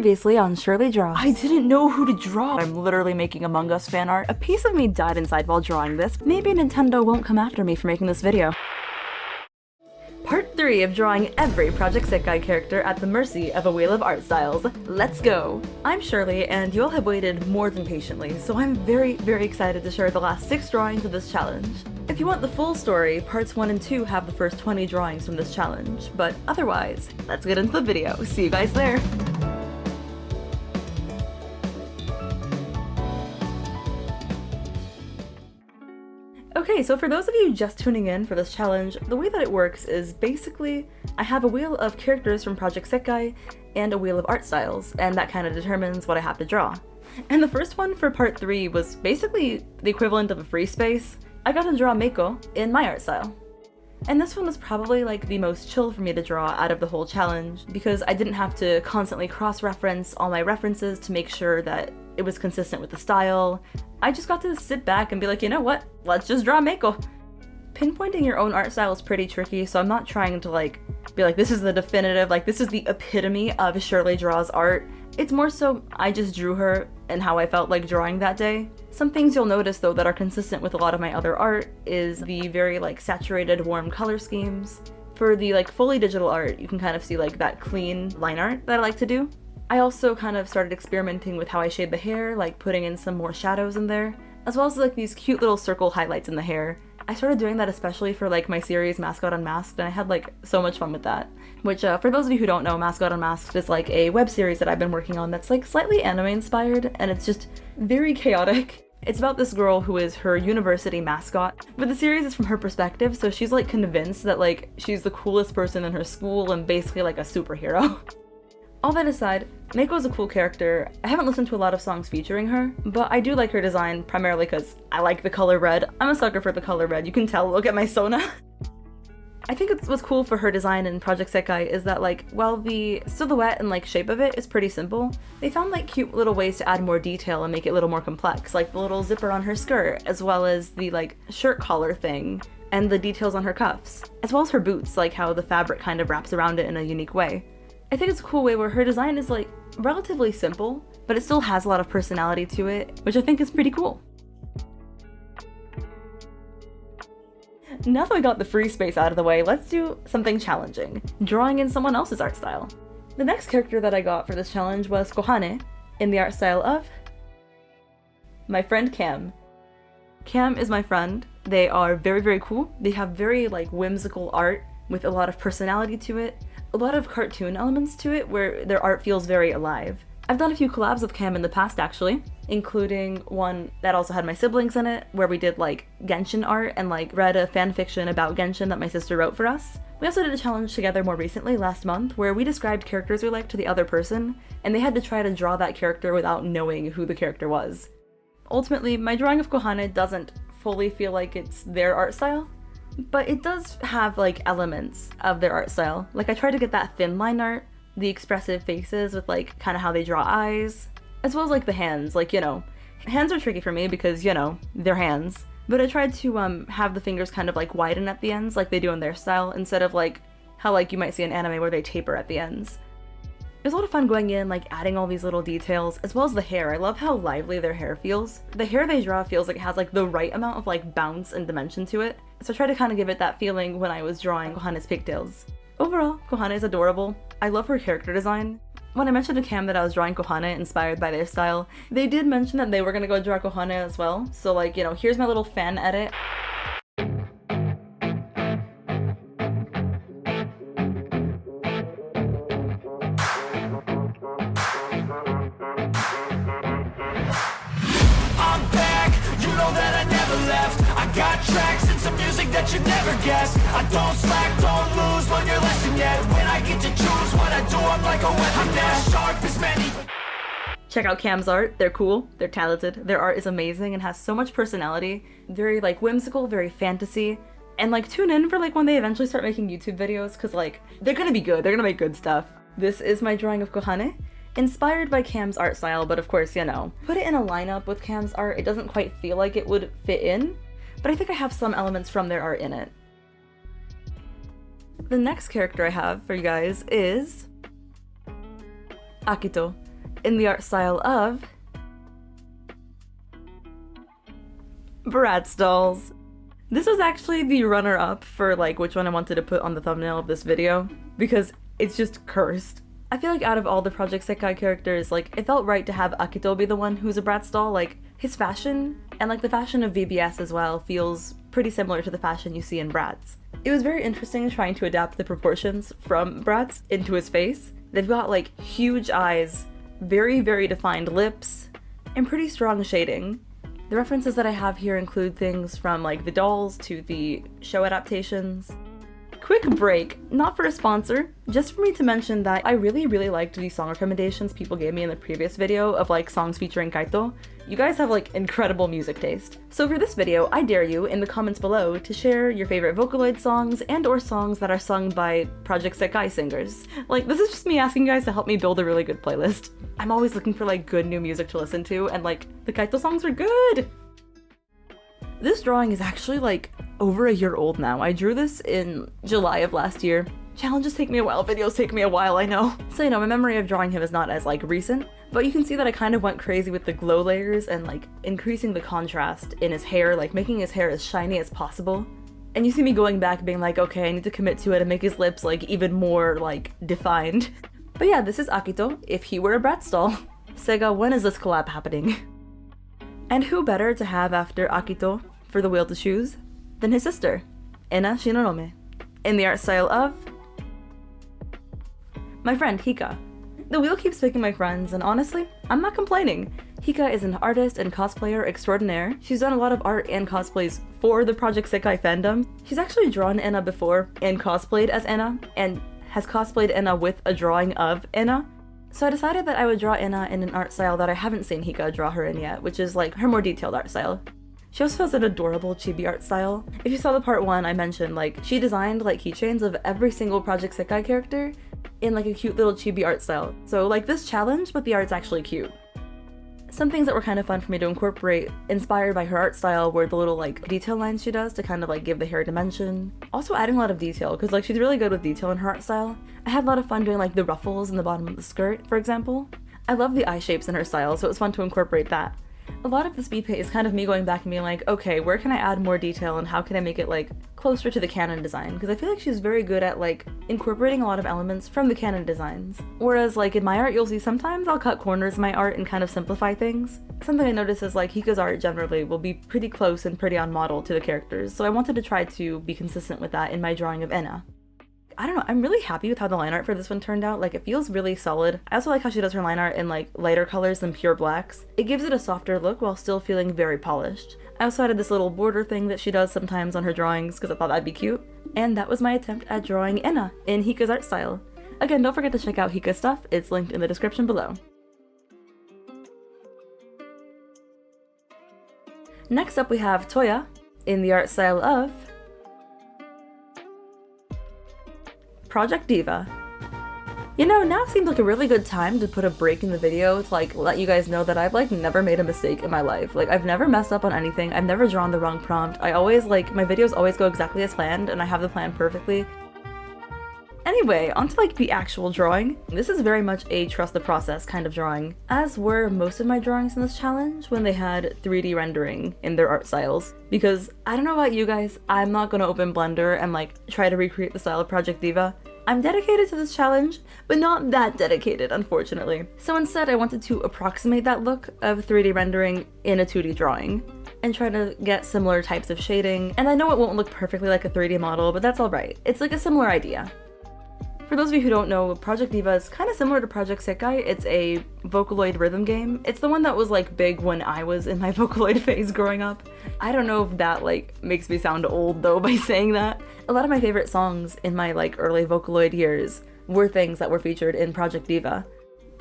Previously on Shirley Draws. I didn't know who to draw. I'm literally making Among Us fan art. A piece of me died inside while drawing this. Maybe Nintendo won't come after me for making this video. Part 3 of drawing every Project Sekai character at the mercy of a wheel of art styles. Let's go! I'm Shirley, and you all have waited more than patiently, so I'm very excited to share the last 6 drawings of this challenge. If you want the full story, parts 1 and 2 have the first 20 drawings from this challenge, but otherwise, let's get into the video. See you guys there! Okay, so for those of you just tuning in for this challenge, the way that it works is basically I have a wheel of characters from Project Sekai and a wheel of art styles, and that kind of determines what I have to draw. And the first one for part 3 was basically the equivalent of a free space. I got to draw Meiko in my art style. And this one was probably like the most chill for me to draw out of the whole challenge because I didn't have to constantly cross-reference all my references to make sure that it was consistent with the style. I just got to sit back and be like, you know what, let's just draw Meiko. Pinpointing your own art style is pretty tricky, so I'm not trying to be like, this is the definitive, this is the epitome of Shirley Draws art. It's more so I just drew her and how I felt like drawing that day. Some things you'll notice though that are consistent with a lot of my other art is the very saturated warm color schemes. For the fully digital art, you can kind of see that clean line art that I like to do. I also kind of started experimenting with how I shade the hair, putting in some more shadows in there, as well as these cute little circle highlights in the hair. I started doing that especially for my series Mascot Unmasked, and I had so much fun with that. Which, for those of you who don't know, Mascot Unmasked is a web series that I've been working on that's slightly anime inspired, and it's just very chaotic. It's about this girl who is her university mascot, but the series is from her perspective, so she's convinced that she's the coolest person in her school and basically a superhero. All that aside, Meiko is a cool character. I haven't listened to a lot of songs featuring her, but I do like her design primarily because I like the color red. I'm a sucker for the color red, you can tell, look at my Sona. I think what's cool for her design in Project Sekai is that while the silhouette and shape of it is pretty simple, they found cute little ways to add more detail and make it a little more complex, like the little zipper on her skirt, as well as the shirt collar thing, and the details on her cuffs, as well as her boots, how the fabric kind of wraps around it in a unique way. I think it's a cool way where her design is relatively simple, but it still has a lot of personality to it, which I think is pretty cool. Now that we got the free space out of the way, let's do something challenging, drawing in someone else's art style. The next character that I got for this challenge was Kohane, in the art style of my friend Cam. Cam is my friend. They are very cool. They have very whimsical art with a lot of personality to it, a lot of cartoon elements to it where their art feels very alive. I've done a few collabs with Cam in the past actually, including one that also had my siblings in it, where we did Genshin art and read a fanfiction about Genshin that my sister wrote for us. We also did a challenge together more recently, last month, where we described characters we liked to the other person, and they had to try to draw that character without knowing who the character was. Ultimately, my drawing of Kohane doesn't fully feel like it's their art style, but it does have elements of their art style. I try to get that thin line art, the expressive faces with kind of how they draw eyes, as well as the hands. Hands are tricky for me because, they're hands. But I tried to have the fingers kind of widen at the ends like they do in their style, instead of how you might see in anime where they taper at the ends. It was a lot of fun going in, adding all these little details, as well as the hair. I love how lively their hair feels. The hair they draw feels like it has the right amount of bounce and dimension to it. So I tried to kind of give it that feeling when I was drawing Kohane's pigtails. Overall, Kohane is adorable. I love her character design. When I mentioned to Cam that I was drawing Kohane inspired by their style, they did mention that they were gonna go draw Kohane as well. So here's my little fan edit. Got tracks and some music that you never guess. I don't slack, don't lose, learn your lesson yet. When I get to choose what I do, I'm like a weapon that's sharp as many. Check out Cam's art. They're cool, they're talented, their art is amazing and has so much personality. Very whimsical, very fantasy. And tune in for when they eventually start making YouTube videos, because they're gonna be good, they're gonna make good stuff. This is my drawing of Kohane, inspired by Cam's art style, but of course, put it in a lineup with Cam's art, it doesn't quite feel like it would fit in. But I think I have some elements from their art in it. The next character I have for you guys is Akito. in the art style of Bratz dolls. This was actually the runner-up for like which one I wanted to put on the thumbnail of this video, because it's just cursed. I feel like out of all the Project Sekai characters, like, it felt right to have Akito be the one who's a Bratz doll. Like, his fashion, and like the fashion of VBS as well, feels pretty similar to the fashion you see in Bratz. It was very interesting trying to adapt the proportions from Bratz into his face. They've got like huge eyes, very, very defined lips, and pretty strong shading. The references that I have here include things from like the dolls to the show adaptations. Quick break, not for a sponsor, just for me to mention that I really liked the song recommendations people gave me in the previous video of like songs featuring Kaito. You guys have like incredible music taste. So for this video, I dare you in the comments below to share your favorite Vocaloid songs and or songs that are sung by Project Sekai singers. Like, this is just me asking you guys to help me build a really good playlist. I'm always looking for like good new music to listen to, and like the Kaito songs are good! This drawing is actually like over a year old now. I drew this in July of last year. Challenges take me a while, videos take me a while, I know. So, you know, my memory of drawing him is not as like recent, but you can see that I kind of went crazy with the glow layers and like increasing the contrast in his hair, like making his hair as shiny as possible. And you see me going back being like, okay, I need to commit to it and make his lips like even more like defined. But yeah, this is Akito if he were a Bratz doll. Sega, when is this collab happening? And who better to have after Akito for the wheel to choose than his sister, Ena Shinonome, in the art style of my friend Hika. The wheel keeps picking my friends, and honestly, I'm not complaining. Hika is an artist and cosplayer extraordinaire. She's done a lot of art and cosplays for the Project Sekai fandom. She's actually drawn Ena before and cosplayed as Ena, and has cosplayed Ena with a drawing of Ena. So I decided that I would draw Ena in an art style that I haven't seen Hika draw her in yet, which is like her more detailed art style. She also has an adorable chibi art style. If you saw the part 1 I mentioned, like, she designed like keychains of every single Project Sekai character in like a cute little chibi art style. So like this challenge, but the art's actually cute. Some things that were kind of fun for me to incorporate, inspired by her art style, were the little like detail lines she does to kind of like give the hair dimension. Also adding a lot of detail, because like she's really good with detail in her art style. I had a lot of fun doing like the ruffles in the bottom of the skirt, for example. I love the eye shapes in her style, so it was fun to incorporate that. A lot of the speed paint is kind of me going back and being like, okay, where can I add more detail and how can I make it like closer to the canon design? Because I feel like she's very good at like incorporating a lot of elements from the canon designs. Whereas like in my art, you'll see sometimes I'll cut corners in my art and kind of simplify things. Something I notice is like Hika's art generally will be pretty close and pretty on model to the characters, so I wanted to try to be consistent with that in my drawing of Ena. I don't know, I'm really happy with how the line art for this one turned out. Like, it feels really solid. I also like how she does her line art in like lighter colors than pure blacks. It gives it a softer look while still feeling very polished. I also added this little border thing that she does sometimes on her drawings because I thought that'd be cute. And that was my attempt at drawing Ena in Hika's art style. Again, don't forget to check out Hika's stuff. It's linked in the description below. Next up we have Toya in the art style of Project Diva. You know, now seems like a really good time to put a break in the video to like let you guys know that I've like never made a mistake in my life. Like, I've never messed up on anything. I've never drawn the wrong prompt. I always like, my videos always go exactly as planned and I have the plan perfectly. Anyway, onto like the actual drawing. This is very much a trust the process kind of drawing, as were most of my drawings in this challenge when they had 3D rendering in their art styles. Because I don't know about you guys, I'm not gonna open Blender and like try to recreate the style of Project Diva. I'm dedicated to this challenge, but not that dedicated, unfortunately. So instead I wanted to approximate that look of 3D rendering in a 2D drawing, and try to get similar types of shading. And I know it won't look perfectly like a 3D model, but that's alright. It's like a similar idea. For those of you who don't know, Project Diva is kind of similar to Project Sekai. It's a Vocaloid rhythm game. It's the one that was like big when I was in my Vocaloid phase growing up. I don't know if that like makes me sound old though by saying that. A lot of my favorite songs in my like early Vocaloid years were things that were featured in Project Diva.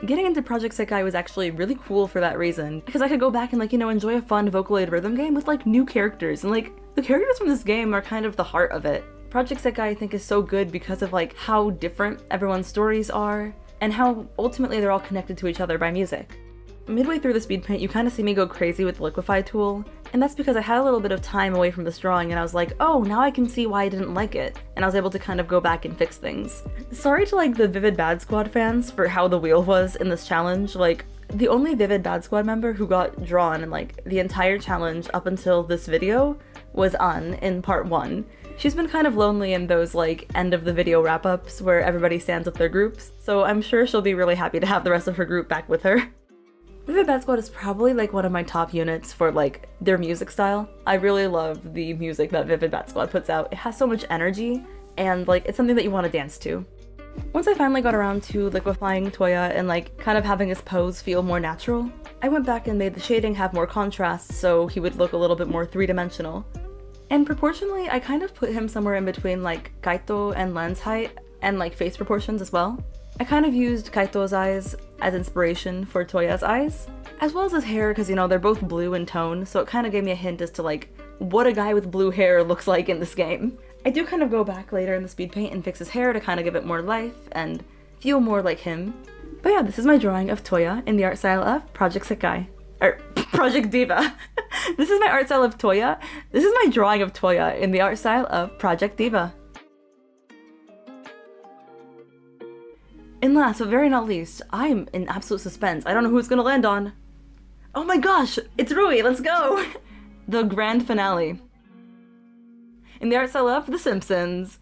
Getting into Project Sekai was actually really cool for that reason, because I could go back and like, you know, enjoy a fun Vocaloid rhythm game with like new characters, and like the characters from this game are kind of the heart of it. Project Sekai I think is so good because of like how different everyone's stories are, and how ultimately they're all connected to each other by music. Midway through the speed paint, you kind of see me go crazy with the liquify tool, And that's because I had a little bit of time away from this drawing and I was like, oh, now I can see why I didn't like it. And I was able to kind of go back and fix things. Sorry to like the Vivid Bad Squad fans for how the wheel was in this challenge. Like, the only Vivid Bad Squad member who got drawn in like the entire challenge up until this video was An in part 1. She's been kind of lonely in those like end of the video wrap-ups where everybody stands with their groups, so I'm sure she'll be really happy to have the rest of her group back with her. Vivid Bad Squad is probably like one of my top units for like their music style. I really love the music that Vivid Bad Squad puts out. It has so much energy and like it's something that you want to dance to. Once I finally got around to liquefying Toya and like kind of having his pose feel more natural, I went back and made the shading have more contrast so he would look a little bit more three-dimensional. And proportionally, I kind of put him somewhere in between like Kaito and lens height and like face proportions as well. I kind of used Kaito's eyes as inspiration for Toya's eyes, as well as his hair because, you know, they're both blue in tone, so it kind of gave me a hint as to like what a guy with blue hair looks like in this game. I do kind of go back later in the speed paint and fix his hair to kind of give it more life and feel more like him. But yeah, this is my drawing of Toya in the art style of Project Sekai. Or Project Diva. This is my art style of Toya. This is my drawing of Toya in the art style of Project Diva. And last but very not least, I'm in absolute suspense. I don't know who it's gonna land on. Oh my gosh, it's Rui, let's go! The grand finale. In the art style of The Simpsons.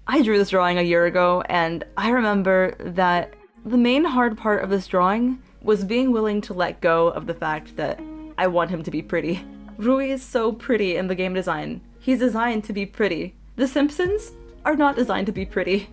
I drew this drawing a year ago, and I remember that the main hard part of this drawing was being willing to let go of the fact that I want him to be pretty. Rui is so pretty in the game design. He's designed to be pretty. The Simpsons are not designed to be pretty.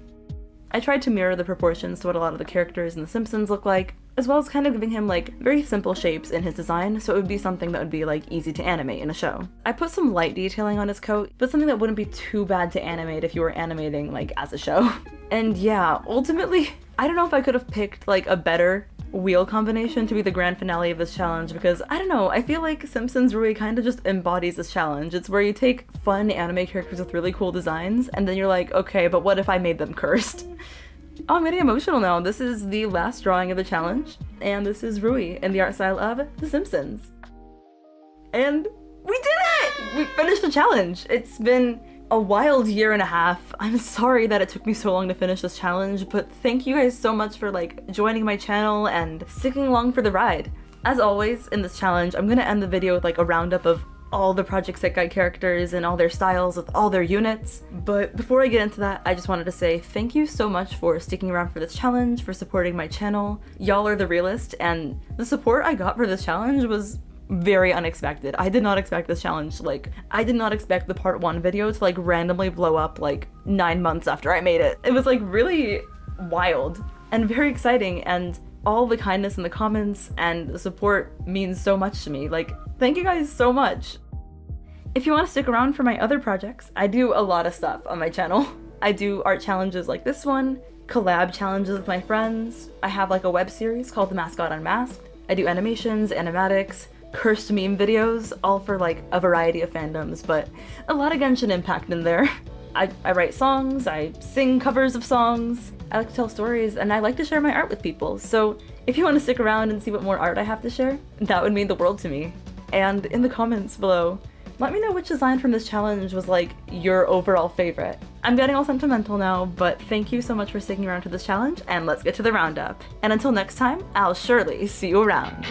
I tried to mirror the proportions to what a lot of the characters in The Simpsons look like, as well as kind of giving him like very simple shapes in his design so it would be something that would be like easy to animate in a show. I put some light detailing on his coat, but something that wouldn't be too bad to animate if you were animating like as a show. And yeah, ultimately, I don't know if I could have picked like a better wheel combination to be the grand finale of this challenge because, I don't know, I feel like Simpsons Rui kind of just embodies this challenge. It's where you take fun anime characters with really cool designs and then you're like, okay, but what if I made them cursed? Oh, I'm getting emotional now. This is the last drawing of the challenge, and this is Rui in the art style of The Simpsons. And we did it! We finished the challenge! It's been a wild year and a half. I'm sorry that it took me so long to finish this challenge, but thank you guys so much for like joining my channel and sticking along for the ride. As always, in this challenge, I'm gonna end the video with like a roundup of all the Project Sekai characters and all their styles with all their units. But before I get into that, I just wanted to say thank you so much for sticking around for this challenge, for supporting my channel. Y'all are the realest, and the support I got for this challenge was very unexpected. I did not expect this challenge. Like, I did not expect the part 1 video to like randomly blow up like 9 months after I made it. It was like really wild and very exciting, and all the kindness in the comments and the support means so much to me. Like, thank you guys so much. If you want to stick around for my other projects, I do a lot of stuff on my channel. I do art challenges like this one, collab challenges with my friends. I have like a web series called The Mascot Unmasked. I do animations, animatics, cursed meme videos, all for like a variety of fandoms, but a lot of Genshin Impact in there. I write songs, I sing covers of songs, I like to tell stories, and I like to share my art with people. So if you want to stick around and see what more art I have to share, that would mean the world to me. And in the comments below, let me know which design from this challenge was like your overall favorite. I'm getting all sentimental now, but thank you so much for sticking around to this challenge, and let's get to the roundup. And until next time, I'll surely see you around.